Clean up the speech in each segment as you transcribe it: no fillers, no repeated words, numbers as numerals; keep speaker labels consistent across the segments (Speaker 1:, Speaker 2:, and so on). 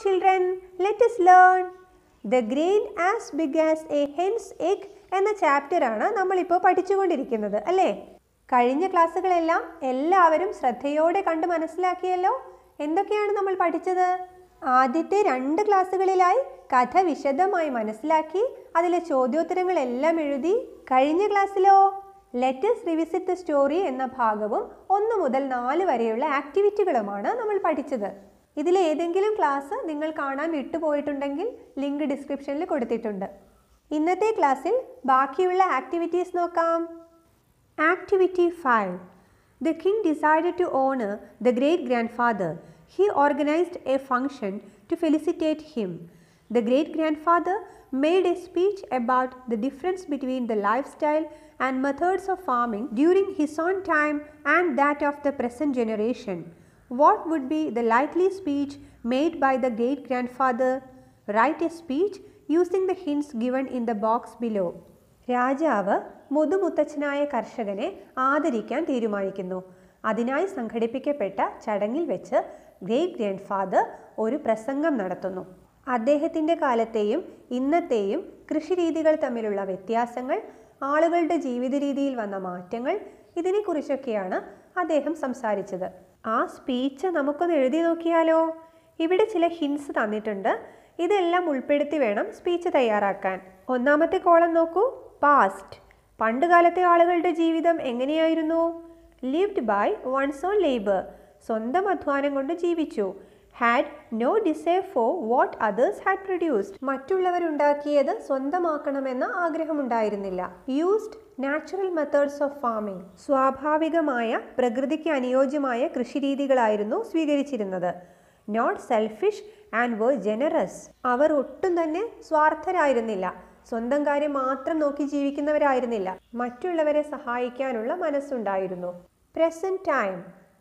Speaker 1: children, let us learn. The grain as big as a hen's egg എന്ന ചാപ്റ്ററാണ് നമ്മളിപ്പോൾ പഠിച്ചുകൊണ്ടിരിക്കുന്നത് അല്ലേ? കഴിഞ്ഞ ക്ലാസ്സുകളെല്ലാം എല്ലാവരും ശ്രദ്ധയോടെ കണ്ട് മനസ്സിലാക്കിയല്ലോ. എന്തൊക്കെയാണ് നമ്മൾ പഠിച്ചത്? ആദ്യത്തെ 2 ക്ലാസ്സുകളിലായി കഥ വിശദമായി മനസ്സിലാക്കി അതിലെ ചോദ്യോത്തരങ്ങളെല്ലാം എഴുതി. കഴിഞ്ഞ ക്ലാസ്സിലോ let us revisit the story എന്ന ഭാഗവും 1 മുതൽ 4 വരെയുള്ള ആക്ടിവിറ്റികളുമാണ് നമ്മൾ പഠിച്ചത്. ഇതിലെ ഏതെങ്കിലും ക്ലാസ് നിങ്ങൾ കാണാൻ വിട്ടുപോയിട്ടുണ്ടെങ്കിൽ ലിങ്ക് ഡിസ്ക്രിപ്ഷനിൽ കൊടുത്തിട്ടുണ്ട്. ഇന്നത്തെ ക്ലാസ്സിൽ ബാക്കിയുള്ള ആക്ടിവിറ്റീസ് നോക്കാം. Activity 5. The king decided to honor the great-grandfather. He organized a function to felicitate him. The great-grandfather made a speech about the difference between the lifestyle and methods of farming during his own time and that of the present generation. What would be the likely speech made by the great-grandfather? Write a speech using the hints given in the box below. രാജാവ് മുതുമുത്തച്ഛനായ കർഷകനെ ആദരിക്കാൻ തീരുമാനിക്കുന്നു. അതിനായി സംഘടിപ്പിക്കപ്പെട്ട ചടങ്ങിൽ വെച്ച് great grandfather ഒരു പ്രസംഗം നടത്തുന്നു. അദ്ദേഹത്തിൻ്റെ കാലത്തെയും ഇന്നത്തെയും കൃഷിരീതികൾ തമ്മിലുള്ള വ്യത്യാസങ്ങൾ, ആളുകളുടെ ജീവിത രീതിയിൽ വന്ന മാറ്റങ്ങൾ, ഇതിനെക്കുറിച്ചൊക്കെയാണ് അദ്ദേഹം സംസാരിച്ചത്. ആ സ്പീച്ച് നമുക്കൊന്ന് എഴുതി നോക്കിയാലോ? ഇവിടെ ചില ഹിൻസ് തന്നിട്ടുണ്ട്. ഇതെല്ലാം ഉൾപ്പെടുത്തി വേണം സ്പീച്ച് തയ്യാറാക്കാൻ. ഒന്നാമത്തെ കോളം നോക്കൂ, പാസ്റ്റ്. പണ്ടുകാലത്തെ ആളുകളുടെ ജീവിതം എങ്ങനെയായിരുന്നു? Lived by one's own labour, സ്വന്തം അധ്വാനം കൊണ്ട് ജീവിച്ചു. Had no desire for what others had produced, മറ്റുള്ളവരുണ്ടാക്കിയത് സ്വന്തമാക്കണമെന്ന ആഗ്രഹമുണ്ടായിരുന്നില്ല. Used natural methods of farming, സ്വാഭാവികമായ പ്രകൃതിക്ക് അനുയോജ്യമായ കൃഷിരീതികളായിരുന്നു സ്വീകരിച്ചിരുന്നത്. Not selfish and were generous, അവർ ഒട്ടും തന്നെ സ്വാർത്ഥരായിരുന്നില്ല, സ്വന്തം കാര്യം മാത്രം നോക്കി ജീവിക്കുന്നവരായിരുന്നില്ല, മറ്റുള്ളവരെ സഹായിക്കാനുള്ള മനസ്സുണ്ടായിരുന്നു. പ്രസന്റ് ടൈം,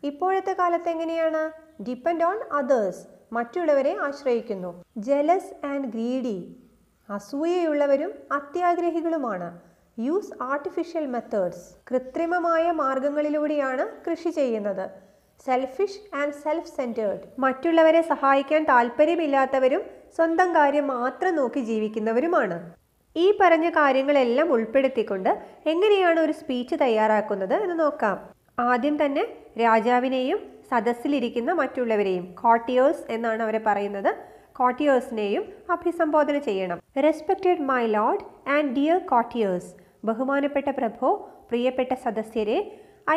Speaker 1: ഇപ്പോഴത്തെ കാലത്ത് എങ്ങനെയാണ്? ഡിപ്പെൻഡ് ഓൺ അതേഴ്സ്, മറ്റുള്ളവരെ ആശ്രയിക്കുന്നു. ജലസ് ആൻഡ് ഗ്രീഡി, അസൂയയുള്ളവരും അത്യാഗ്രഹികളുമാണ്. യൂസ് ആർട്ടിഫിഷ്യൽ മെത്തേഡ്സ്, കൃത്രിമമായ മാർഗങ്ങളിലൂടെയാണ് കൃഷി ചെയ്യുന്നത്. സെൽഫിഷ് ആൻഡ് സെൽഫ് സെൻറ്റേർഡ്, മറ്റുള്ളവരെ സഹായിക്കാൻ താല്പര്യമില്ലാത്തവരും സ്വന്തം കാര്യം മാത്രം നോക്കി ജീവിക്കുന്നവരുമാണ്. ഈ പറഞ്ഞ കാര്യങ്ങളെല്ലാം ഉൾപ്പെടുത്തിക്കൊണ്ട് എങ്ങനെയാണ് ഒരു സ്പീച്ച് തയ്യാറാക്കുന്നത് എന്ന് നോക്കാം. ആദ്യം തന്നെ രാജാവിനെയും സദസ്സിലിരിക്കുന്ന മറ്റുള്ളവരെയും, കോർട്ടിയേഴ്സ് എന്നാണ് അവരെ പറയുന്നത്, കോർട്ടിയേഴ്സിനെയും അഭിസംബോധന ചെയ്യണം. Respected my lord and dear courtiers, ബഹുമാനപ്പെട്ട പ്രഭോ, പ്രിയപ്പെട്ട സദസ്യരെ,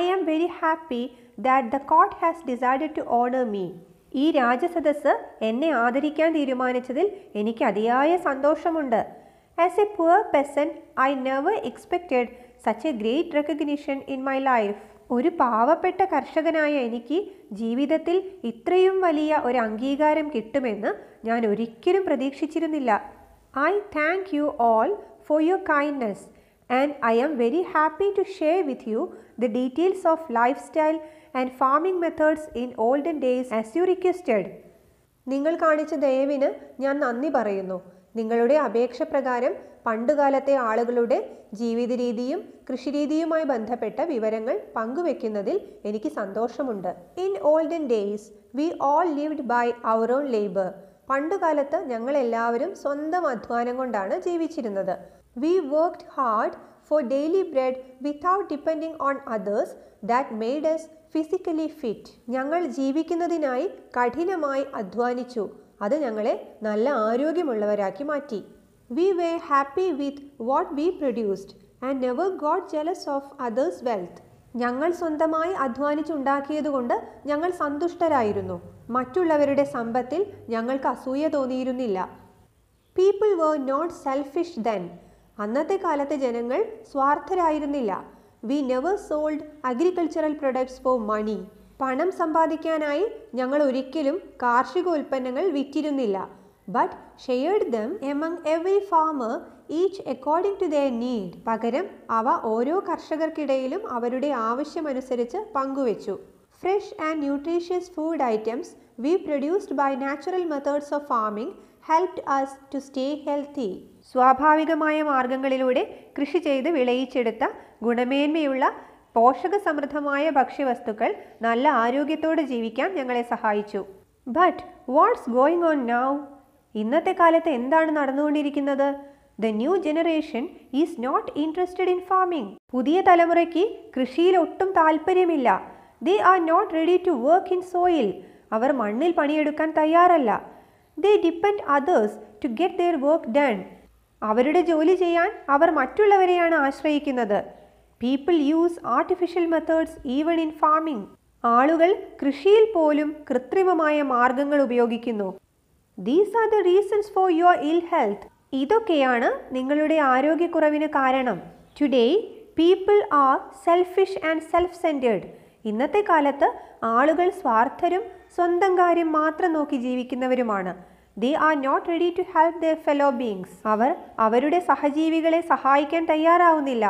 Speaker 1: I am very happy that the court has decided to honour me. ഈ രാജസദസ്സ് എന്നെ ആദരിക്കാൻ തീരുമാനിച്ചതിൽ എനിക്ക് അതിയായ സന്തോഷമുണ്ട്. As a poor peasant, I never expected such a great recognition in my life. ഒരു പാവപ്പെട്ട കർഷകനായ എനിക്ക് ജീവിതത്തിൽ ഇത്രയും വലിയ ഒരു അംഗീകാരം കിട്ടുമെന്ന് ഞാൻ ഒരിക്കലും പ്രതീക്ഷിച്ചിരുന്നില്ല. I thank you all for your kindness and I am very happy to share with you the details of lifestyle and farming methods in olden days as you requested. നിങ്ങൾ കാണിച്ച ദയവിന് ഞാൻ നന്ദി പറയുന്നു. നിങ്ങളുടെ അപേക്ഷ പ്രകാരം പണ്ടുകാലത്തെ ആളുകളുടെ ജീവിത രീതിയും കൃഷിരീതിയുമായി ബന്ധപ്പെട്ട വിവരങ്ങൾ പങ്കുവെക്കുന്നതിൽ എനിക്ക് സന്തോഷമുണ്ട്. In olden days we all lived by our own labour. പണ്ടുകാലത്ത് ഞങ്ങൾ എല്ലാവരും സ്വന്തം അധ്വാനം കൊണ്ടാണ് ജീവിച്ചിരുന്നത്. We worked hard for daily bread without depending on others that made us physically fit. ഞങ്ങൾ ജീവിക്കുന്നതിനായി കഠിനമായി അധ്വാനിച്ചു, അത് ഞങ്ങളെ നല്ല ആരോഗ്യമുള്ളവരാക്കി മാറ്റി. We were happy with what we produced and never got jealous of others' wealth. ഞങ്ങൾ സ്വന്തമായി അധ്വാനിച്ചുണ്ടാക്കിയതുകൊണ്ട് ഞങ്ങൾ സന്തുഷ്ടരായിരുന്നു, മറ്റുള്ളവരുടെ സമ്പത്തിൽ ഞങ്ങൾക്ക് അസൂയ തോന്നിയിരുന്നില്ല. People were not selfish then. അന്നത്തെ കാലത്തെ ജനങ്ങൾ സ്വാർത്ഥരായിരുന്നില്ല. We never sold agricultural products for money. പണം സമ്പാദിക്കാനായി ഞങ്ങൾ ഒരിക്കലും കാർഷിക ഉൽപ്പന്നങ്ങൾ വിറ്റിരുന്നില്ല. But shared them among every farmer each according to their need. പകരം അവ ഓരോ കർഷകർക്കിടയിലും അവരുടെ ആവശ്യമനുസരിച്ച് പങ്കുവെച്ചു. Fresh and nutritious food items we produced by natural methods of farming helped us to stay healthy. സ്വാഭാവികമായ മാർഗങ്ങളിലൂടെ കൃഷി ചെയ്ത് വിളയിച്ചെടുത്ത ഗുണമേന്മയുള്ള പോഷകസമൃദ്ധമായ ഭക്ഷ്യവസ്തുക്കൾ നല്ല ആരോഗ്യത്തോടെ ജീവിക്കാൻ ഞങ്ങളെ സഹായിച്ചു. But what's going on now? ഇന്നത്തെ കാലത്ത് എന്താണ് നടന്നുകൊണ്ടിരിക്കുന്നത്? The new generation is not interested in farming. പുതിയ തലമുറയ്ക്ക് കൃഷിയിൽ ഒട്ടും താല്പര്യമില്ല. They are not ready to work in soil. അവർ മണ്ണിൽ പണിയെടുക്കാൻ തയ്യാറല്ല. They depend others to get their work done. അവരുടെ ജോലി ചെയ്യാൻ അവർ മറ്റുള്ളവരെയാണ് ആശ്രയിക്കുന്നത്. People use artificial methods even in farming. ആളുകൾ കൃഷിയിൽ പോലും കൃത്രിമമായ മാർഗങ്ങൾ ഉപയോഗിക്കുന്നു. These are the reasons for your ഇൽ ഹെൽത്ത്. ഇതൊക്കെയാണ് നിങ്ങളുടെ ആരോഗ്യക്കുറവിന് കാരണം. Today people are selfish and self centred. ഇന്നത്തെ കാലത്ത് ആളുകൾ സ്വാർത്ഥരും സ്വന്തം കാര്യം മാത്രം നോക്കി ജീവിക്കുന്നവരുമാണ്. They are not ready to help their fellow beings. അവർ അവരുടെ സഹജീവികളെ സഹായിക്കാൻ തയ്യാറാവുന്നില്ല.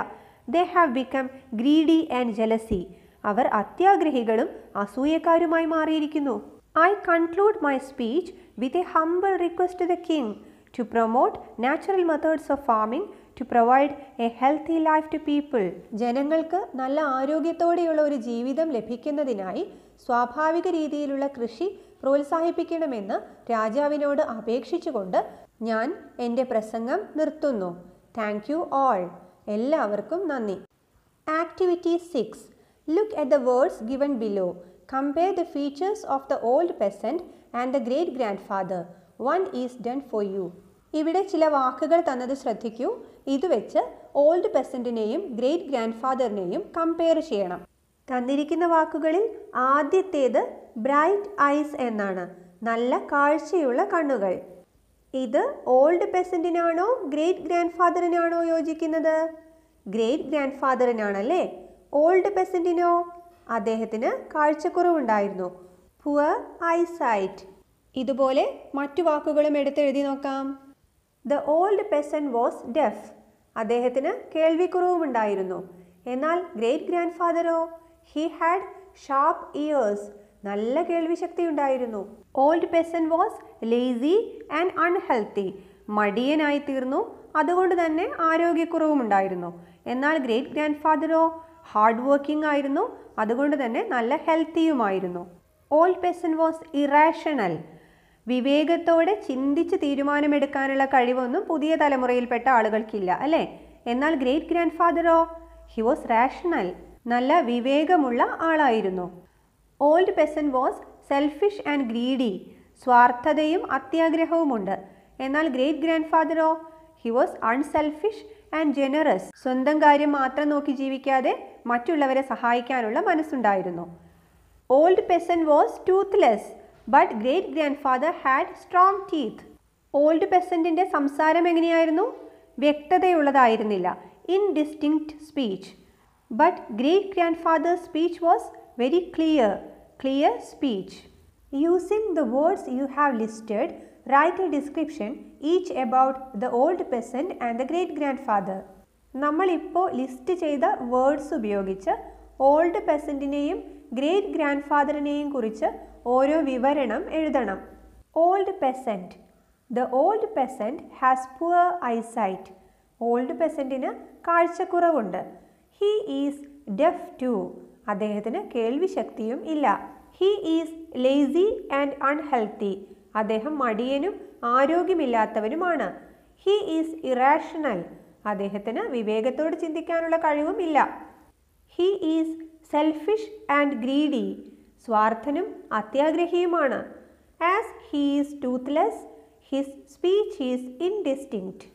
Speaker 1: They have become greedy and jealousy. അവർ അത്യാഗ്രഹികളും അസൂയക്കാരുമായി മാറിയിരിക്കുന്നു. I conclude my speech with a humble request to the king to promote natural methods of farming to provide a healthy life to people. ജനങ്ങൾക്ക് നല്ല ആരോഗ്യത്തോടെയുള്ള ഒരു ജീവിതം ലഭിക്കുന്നതിനായി സ്വാഭാവിക രീതിയിലുള്ള കൃഷി പ്രോത്സാഹിപ്പിക്കണമെന്ന് രാജാവിനോട് അപേക്ഷിച്ചുകൊണ്ട് ഞാൻ എൻ്റെ പ്രസംഗം നിർത്തുന്നു. Thank you all. എല്ലാവർക്കും നന്ദി. Activity 6. Look at the words given below. Compare the features of the old peasant and the great grandfather. One is done for you. ഇവിടെ ചില വാക്കുകൾ തന്നത് ശ്രദ്ധിക്കൂ. ഇത് വെച്ച് ഓൾഡ് പെസൻറ്റിനെയും ഗ്രേറ്റ് ഗ്രാൻഡ് ഫാദറിനെയും കമ്പയർ ചെയ്യണം. തന്നിരിക്കുന്ന വാക്കുകളിൽ ആദ്യത്തേത് ബ്രൈറ്റ് ഐസ് എന്നാണ്, നല്ല കാഴ്ചയുള്ള കണ്ണുകൾ. ഇത് ഓൾഡ് പെസൻറ്റിനാണോ ഗ്രേറ്റ് ഗ്രാൻഡ് ഫാദറിനാണോ യോജിക്കുന്നത്? ഗ്രേറ്റ് ഗ്രാൻഡ് ഫാദറിനാണല്ലേ. ഓൾഡ് പെസൻറ്റിനോ? അദ്ദേഹത്തിന് കാഴ്ചക്കുറവുണ്ടായിരുന്നു, പുവർ ഐസൈറ്റ്. ഇതുപോലെ മറ്റു വാക്കുകളും എടുത്തെഴുതി നോക്കാം. The old peasant was deaf. അദ്ദേഹത്തിന് കേൾവിക്കുറവുമുണ്ടായിരുന്നു. എന്നാൽ ഗ്രേറ്റ് ഗ്രാൻഡ് ഫാദറോ? He had sharp ears. നല്ല കേൾവിശക്തി ഉണ്ടായിരുന്നു. Old peasant was lazy and unhealthy. മടിയനായി തീർന്നു, അതുകൊണ്ട് തന്നെ ആരോഗ്യക്കുറവുമുണ്ടായിരുന്നു. എന്നാൽ ഗ്രേറ്റ് ഗ്രാൻഡ് ഫാദറോ? ഹാർഡ് വർക്കിംഗ് ആയിരുന്നു, അതുകൊണ്ട് തന്നെ നല്ല ഹെൽത്തിയുമായിരുന്നു. Old peasant was irrational. വിവേകത്തോടെ ചിന്തിച്ച് തീരുമാനമെടുക്കാനുള്ള കഴിവൊന്നും പുതിയ തലമുറയിൽപ്പെട്ട ആളുകൾക്കില്ല, അല്ലേ? എന്നാൽ ഗ്രേറ്റ് ഗ്രാൻഡ് ഫാദറോ? He was rational. നല്ല വിവേകമുള്ള ആളായിരുന്നു. Old peasant was selfish and greedy. സ്വാർത്ഥതയും അത്യാഗ്രഹവുമുണ്ട്. എന്നാൽ ഗ്രേറ്റ് ഗ്രാൻഡ് ഫാദറോ? He was unselfish and generous. സ്വന്തം കാര്യം മാത്രം നോക്കി ജീവിക്കാതെ മറ്റുള്ളവരെ സഹായിക്കാനുള്ള മനസ്സുണ്ടായിരുന്നു. Old peasant was toothless but great grand father had strong teeth. Old പെസൻറ്റിൻ്റെ സംസാരം എങ്ങനെയായിരുന്നു? വ്യക്തതയുള്ളതായിരുന്നില്ല, indistinct speech. But great grand father's speech was very clear speech. Using the words you have listed, write a description each about the old peasant and the great grand father. നമ്മളിപ്പോൾ list ചെയ്ത words ഉപയോഗിച്ച് old പെസൻറ്റിനെയും great grand ഫാദറിനെയും കുറിച്ച് ഓരോ വിവരണം എഴുതണം. Old peasant. The old peasant has poor eyesight. Old പെസൻറ്റിന് കാഴ്ചക്കുറവുണ്ട്. He is deaf too. അദ്ദേഹത്തിന് കേൾവിശക്തിയും ഇല്ല. He is lazy and unhealthy. അദ്ദേഹം മടിയനും ആരോഗ്യമില്ലാത്തവനുമാണ്. He is irrational. അദ്ദേഹത്തിന് വിവേകത്തോട് ചിന്തിക്കാനുള്ള കഴിവും ഇല്ല. He is selfish and greedy. സ്വാർത്ഥനും അത്യാഗ്രഹിയുമാണ്. As he is toothless, his speech is indistinct.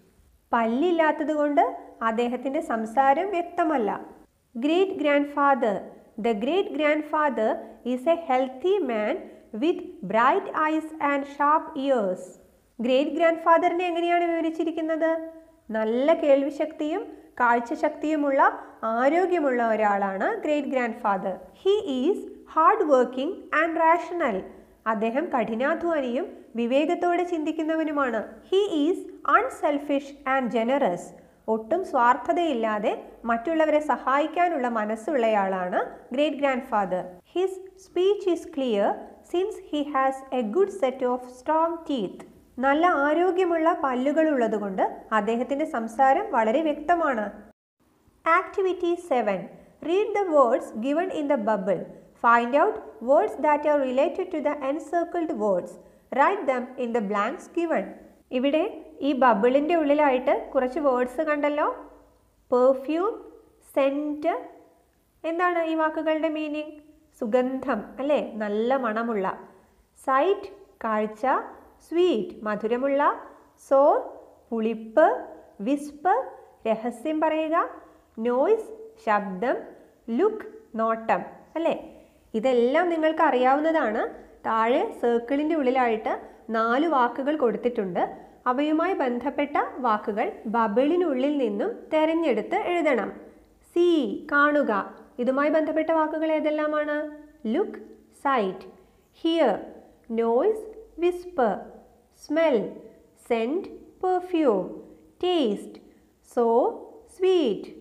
Speaker 1: പല്ലില്ലാത്തതുകൊണ്ട് അദ്ദേഹത്തിൻ്റെ സംസാരം വ്യക്തമല്ല. Great grand father. The great grand father is a healthy man with bright eyes and sharp ears. Great grand ഫാദറിനെ എങ്ങനെയാണ് വിവരിച്ചിരിക്കുന്നത്? നല്ല കേൾവിശക്തിയും കാഴ്ചശക്തിയുമുള്ള ആരോഗ്യമുള്ള ഒരാളാണ് great grand father. He is hard working and rational. അദ്ദേഹം കഠിനാധ്വാനിയും വിവേകത്തോടെ ചിന്തിക്കുന്നവനുമാണ്. He is unselfish and generous. ഒട്ടും സ്വാർത്ഥതയില്ലാതെ മറ്റുള്ളവരെ സഹായിക്കാനുള്ള മനസ്സുള്ളയാളാണ് great grand father. His speech is clear since he has A good set of strong teeth. നല്ല ആരോഗ്യമുള്ള പല്ലുകൾ ഉള്ളതുകൊണ്ട് അദ്ദേഹത്തിൻ്റെ സംസാരം വളരെ വ്യക്തമാണ്. Activity 7. Read the words given in the bubble. Find out words that are related to the encircled words. Write them in the blanks given. ഇവിടെ ഈ ബബിളിൻ്റെ ഉള്ളിലായിട്ട് കുറച്ച് വേർഡ്സ് കണ്ടല്ലോ. Perfume, scent. എന്താണ് ഈ വാക്കുകളുടെ മീനിങ്? സുഗന്ധം അല്ലേ, നല്ല മണമുള്ള. സൈറ്റ്, കാഴ്ച. സ്വീറ്റ്, മധുരമുള്ള. സോർ, പുളിപ്പ്. വിസ്പർ, രഹസ്യം പറയുക. നോയ്സ്, ശബ്ദം. ലുക്ക്, നോട്ടം അല്ലേ. ഇതെല്ലാം നിങ്ങൾക്ക് അറിയാവുന്നതാണ്. താഴെ സർക്കിളിൻ്റെ ഉള്ളിലായിട്ട് 4 വാക്കുകൾ കൊടുത്തിട്ടുണ്ട്. അവയുമായി ബന്ധപ്പെട്ട വാക്കുകൾ ബബിളിനുള്ളിൽ നിന്നും തിരഞ്ഞെടുത്ത് എഴുതണം. സീ, കാണുക. ഇതുമായി ബന്ധപ്പെട്ട വാക്കുകൾ ഏതെല്ലാമാണ്? Look, sight. Hear, noise, whisper. Smell, scent, perfume. Taste, sour, sweet.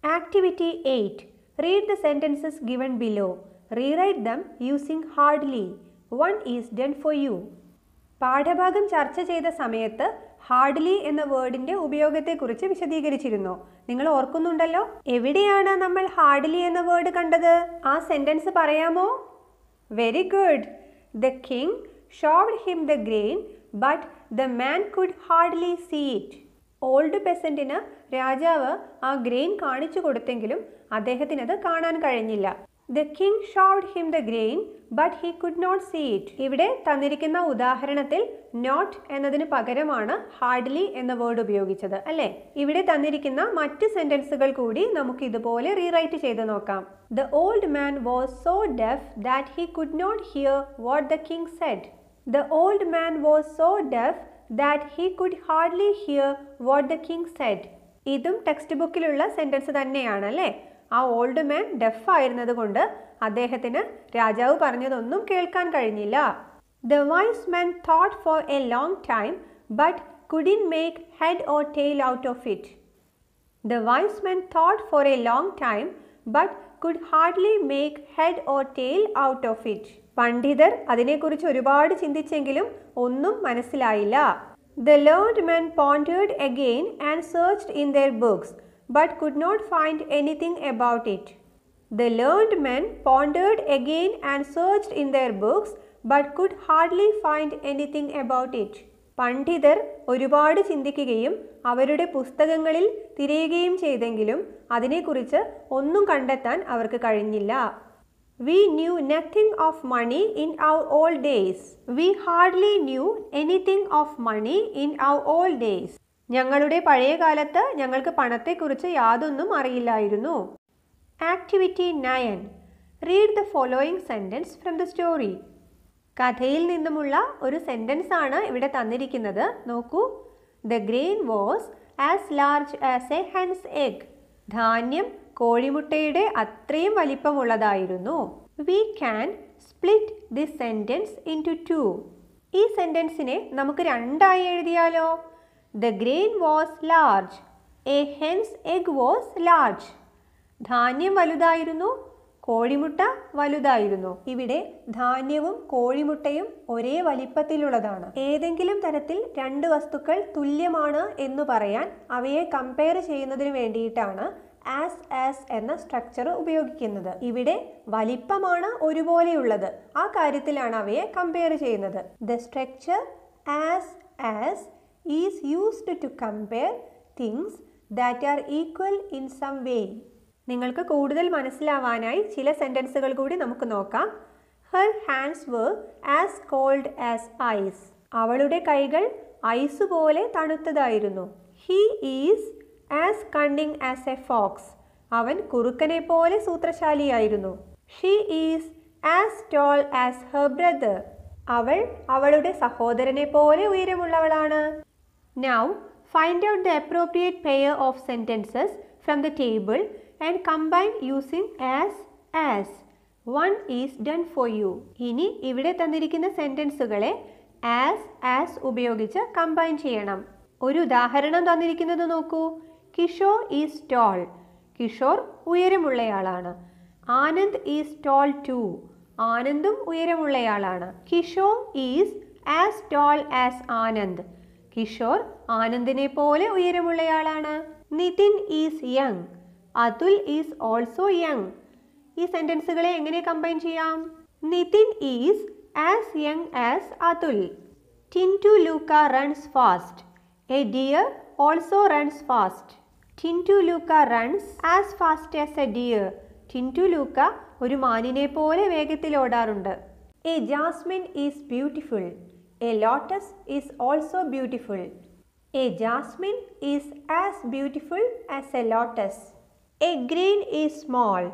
Speaker 1: Activity 8. Read the sentences given below. Rewrite them using hardly. One is done for you. പാഠഭാഗം ചർച്ച ചെയ്ത സമയത്ത് ഹാർഡ്ലി എന്ന വേർഡിൻ്റെ ഉപയോഗത്തെക്കുറിച്ച് വിശദീകരിച്ചിരുന്നു. നിങ്ങൾ ഓർക്കുന്നുണ്ടല്ലോ? എവിടെയാണ് നമ്മൾ ഹാർഡ്ലി എന്ന വേർഡ് കണ്ടത്? ആ സെൻറ്റൻസ് പറയാമോ? Very good. The king showed him the grain, but the man could hardly see it. Old പെസൻറ്റിന് രാജാവ് ആ ഗ്രെയിൻ കാണിച്ചു കൊടുത്തെങ്കിലും അദ്ദേഹത്തിന് അത് കാണാൻ കഴിഞ്ഞില്ല. The king showed him the grain, but he could not see it. ഇവിടെ തന്നിരിക്കുന്ന ഉദാഹരണത്തിൽ not എന്നതിന് പകരമാണ് hardly എന്ന വേർഡ് ഉപയോഗിച്ചത് അല്ലേ? ഇവിടെ തന്നിരിക്കുന്ന മറ്റ് സെന്റൻസുകൾ കൂടി നമുക്ക് ഇതുപോലെ റീറൈറ്റ് ചെയ്ത് നോക്കാം. The old man was so deaf that he could not hear what the king said. The old man was so deaf that he could hardly hear what the king said. ഇതും text ബുക്കിലുള്ള sentence തന്നെയാണ് അല്ലേ? ആ old man def ആയിരുന്നത് കൊണ്ട് അദ്ദേഹത്തിന് രാജാവ് പറഞ്ഞതൊന്നും കേൾക്കാൻ കഴിഞ്ഞില്ല. The wise man thought for a long time but couldn't make head or tail out of it. The wise man thought for a long time but could hardly make head or tail out of it. പണ്ഡിതർ അതിനെക്കുറിച്ച് ഒരുപാട് ചിന്തിച്ചെങ്കിലും ഒന്നും മനസ്സിലായില്ല. The learned men pondered again and searched in their books but could not find anything about it. The learned men pondered again and searched in their books but could hardly find anything about it. പണ്ഡിതർ ഒരുപാട് ചിന്തിക്കുകയും അവരുടെ പുസ്തകങ്ങളിൽ തിരയുകയും ചെയ്തെങ്കിലും അതിനെക്കുറിച്ച് ഒന്നും കണ്ടെത്താൻ അവർക്ക് കഴിഞ്ഞില്ല. We knew nothing of money in our old days. We hardly knew anything of money in our old days. ഞങ്ങളുടെ പഴയ കാലത്ത് ഞങ്ങൾക്ക് പണത്തെക്കുറിച്ച് യാതൊന്നും അറിയില്ലായിരുന്നു. Activity 9. Read the following sentence from the story. കഥയിൽ നിന്നുമുള്ള ഒരു സെൻറ്റൻസ് ആണ് ഇവിടെ തന്നിരിക്കുന്നത്. നോക്കൂ. The grain was as large as a hen's egg. ധാന്യം കോഴിമുട്ടയുടെ അത്രയും വലിപ്പമുള്ളതായിരുന്നു. We can split this sentence into 2. ഈ സെൻറ്റൻസിനെ നമുക്ക് രണ്ടായി എഴുതിയാലോ? The grain was large. A hen's egg was large. ധാന്യം വലുതായിരുന്നു, കോഴിമുട്ട വലുതായിരുന്നു. ഇവിടെ ധാന്യവും കോഴിമുട്ടയും ഒരേ വലിപ്പത്തിലുള്ളതാണ്. ഏതെങ്കിലും തരത്തിൽ രണ്ട് വസ്തുക്കൾ തുല്യമാണ് എന്ന് പറയാൻ അവയെ കമ്പയർ ചെയ്യുന്നതിന് വേണ്ടിയിട്ടാണ് ആസ് എന്ന സ്ട്രക്ചർ ഉപയോഗിക്കുന്നത്. ഇവിടെ വലിപ്പമാണ് ഒരുപോലെയുള്ളത്. ആ കാര്യത്തിലാണ് അവയെ കമ്പയർ ചെയ്യുന്നത്. The structure as is used to compare things that are equal in some way. നിങ്ങൾക്ക് കൂടുതൽ മനസ്സിലാവാനായി ചില സെൻറ്റൻസുകൾ കൂടി നമുക്ക് നോക്കാം. Her hands were as cold as ice. അവളുടെ കൈകൾ ഐസ് പോലെ തണുത്തതായിരുന്നു. He is as cunning as a fox. അവൻ കുറുക്കനെ പോലെ സൂത്രശാലിയായിരുന്നു. She is as tall as her brother. അവൾ അവളുടെ സഹോദരനെ പോലെ ഉയരമുള്ളവളാണ്. Now find out the appropriate pair of sentences from the table and combine using as. One is done for you. ഇനി ഇവിടെ തന്നിരിക്കുന്ന സെൻറ്റൻസുകളെ as ഉപയോഗിച്ച് കമ്പൈൻ ചെയ്യണം. ഒരു ഉദാഹരണം തന്നിരിക്കുന്നത് നോക്കൂ. Kishore is tall. കിഷോർ ഉയരമുള്ളയാളാണ്. Anand is tall too. ആനന്ദും ഉയരമുള്ളയാളാണ്. Kishore is as tall as Anand. Kishore ആനന്ദിനെ പോലെ ഉയരമുള്ളയാളാണ്. Nitin is young. Atul is also young. ഈ സെന്റൻസുകളെ എങ്ങനെ കമ്പൈൻ ചെയ്യാം? Nitin is as young as Atul. Tintu Luka runs fast. A deer also runs fast. Tintu Luka runs as fast as a deer. Tintu Luka ഒരു മാനിനെ പോലെ വേഗത്തിൽ ഓടാറുണ്ട്. A jasmine is beautiful. A lotus is also beautiful. A jasmine is as beautiful as a lotus. A grain is small.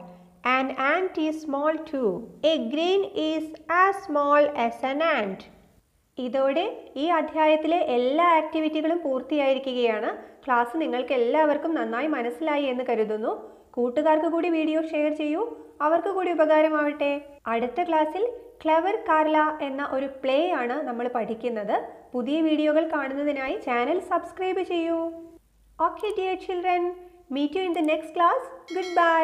Speaker 1: An ant is small too. A grain is as small as an ant. ഇതോടെ ഈ അധ്യായത്തിലെ എല്ലാ ആക്ടിവിറ്റികളും പൂർത്തിയായിരിക്കുകയാണ്. Class നിങ്ങൾക്ക് എല്ലാവർക്കും നന്നായി മനസ്സിലായി എന്ന് കരുതുന്നു. കൂട്ടുകാർക്ക് കൂടി വീഡിയോ ഷെയർ ചെയ്യൂ, അവർക്ക് കൂടി ഉപകാരമാവട്ടെ. അടുത്ത ക്ലാസ്സിൽ ക്ലെവർ കാർല എന്ന ഒരു പ്ലേ ആണ് നമ്മൾ പഠിക്കുന്നത്. പുതിയ വീഡിയോകൾ കാണുന്നതിനായി ചാനൽ സബ്സ്ക്രൈബ് ചെയ്യൂ. Okay dear children, meet you in the next class. Good bye.